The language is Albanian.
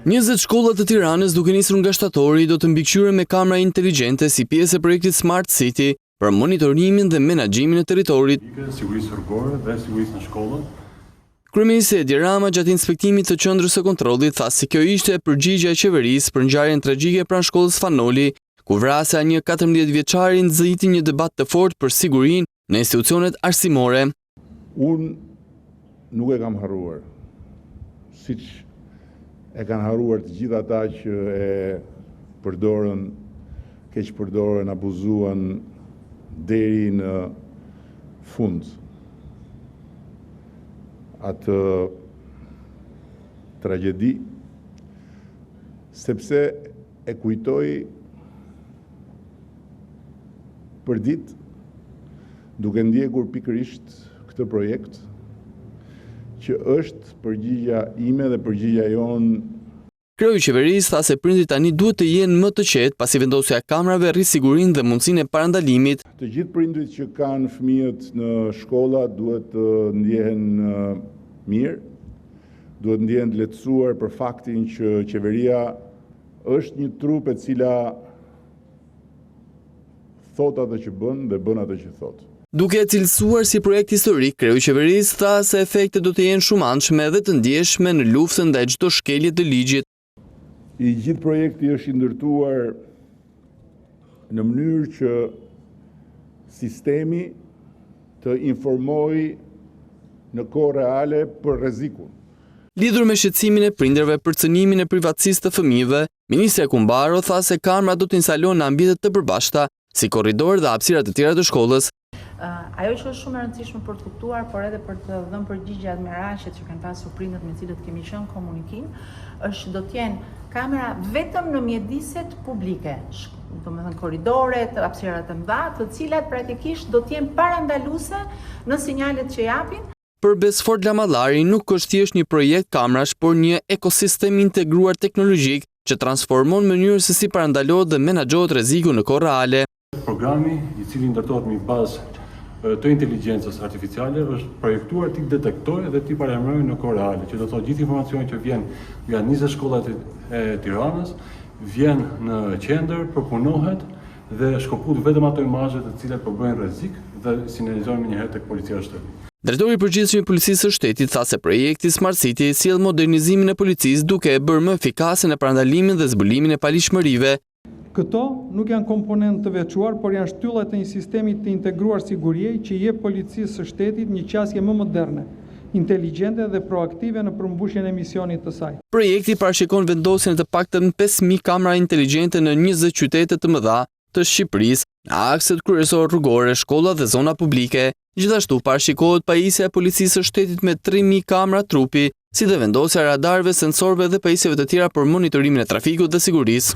20 shkollat të Tiranës duke nisur nga shtatori do të mbikëqyren me kamera inteligjente si pjesë e projektit Smart City për monitorimin dhe menaxhimin e territorit. Sigurisë rrugore dhe sigurisë në shkolla. Kryeministri Edi Rama gjatë inspektimit të qendrës së kontrollit tha se kjo ishte përgjigjja e qeverisë për ngjarjen tragjike pranë shkollës Fanoli, ku vrasja një 14 vjeçari nxiti një debat të fortë për sigurinë në institucionet arsimore. Unë nuk e kam harruar, siç e kanë harruar të gjithë ata që e përdorën, keq përdorën, abuzuan deri në fund atë tragjedi, sepse e kujtoj për ditë duke ndjekur pikërisht këtë projekt, që është përgjigja ime dhe përgjigja jonë. Kreu i qeverisë tha se prindrit tani duhet të jenë më të qetë pasi vendosja e kamerave rri sigurinë dhe mundësinë e parandalimit. Të gjithë prindrit që kanë fëmijët në shkolla duhet të ndjehen mirë, duhet ndjehen të lehtësuar për faktin që qeveria është një trup e cila thot atë që bën dhe bën atë që thot. Duke e cilësuar si projekt historik, kreu i qeverisë tha se efektet do të jenë shumëanshme dhe të ndjeshme në luftën ndaj çdo shkelje të ligjit. I gjithë projekti është i ndërtuar në mënyrë që sistemi të informojë në kohë reale për rrezikun. Lidhur me shqetësimin e prindërve për cënimin e privatësisë të fëmijëve, ministri Akumbaro tha se kamera do të instalohen në ambientet të përbashkëta, si korridor dhe hapësira të tjera të shkollës. Ajo që është shumë e rëndësishme për të kuptuar, por edhe për të dhënë përgjigje admiraqet që kanë pasur prindërit me cilët kemi qenë komunikim, është që do të jenë kamera vetëm në mjediset publike, domethënë korridoret, hapësirat e mëdha, të cilat praktikisht do të jenë parandaluese në sinjalet që japin. Për Besfort Lamallari nuk është thjesht një projekt kamerash, por një ekosistem integruar teknologjik që transformon mënyrën se si parandalohet dhe menaxhohet rreziku në kohë reale. Programi i cili ndërtohet mbi bazë të inteligjencës artificiale është projektuar t'i detektojë dhe t'i paremërojë në kohë reale, që do të thotë gjithë informacioni që vjen nga 20 shkollat e Tiranës, vjen në qendër, përpunohet dhe shkoput vetëm ato imazhe të cilat po bëjnë rrezik dhe sinjalizohen menjëherë tek policia e shtetit. Drejtori i përgjithshëm i Policisë së Shtetit tha se projekti Smart City sjell modernizimin e policisë duke e bërë më efikase në parandalimin dhe zbulimin e paligjshmërive. Këto nuk janë komponentë të veçuar, por janë shtyllat e një sistemi të integruar sigurie që jep Policisë së Shtetit një qasje më moderne, inteligjente dhe proaktive në përmbushjen e misionit të saj. Projekti parashikon vendosjen e të paktën 5000 kamera inteligjente në 20 qytete të mëdha të Shqipërisë, në akset kryesor rrugore, shkolla dhe zona publike. Gjithashtu parashikohet pajisja e Policisë së Shtetit me 3000 kamera trupi, si dhe vendosja e radarëve, sensorëve dhe pajisjeve të tjera për monitorimin e trafikut dhe sigurisë.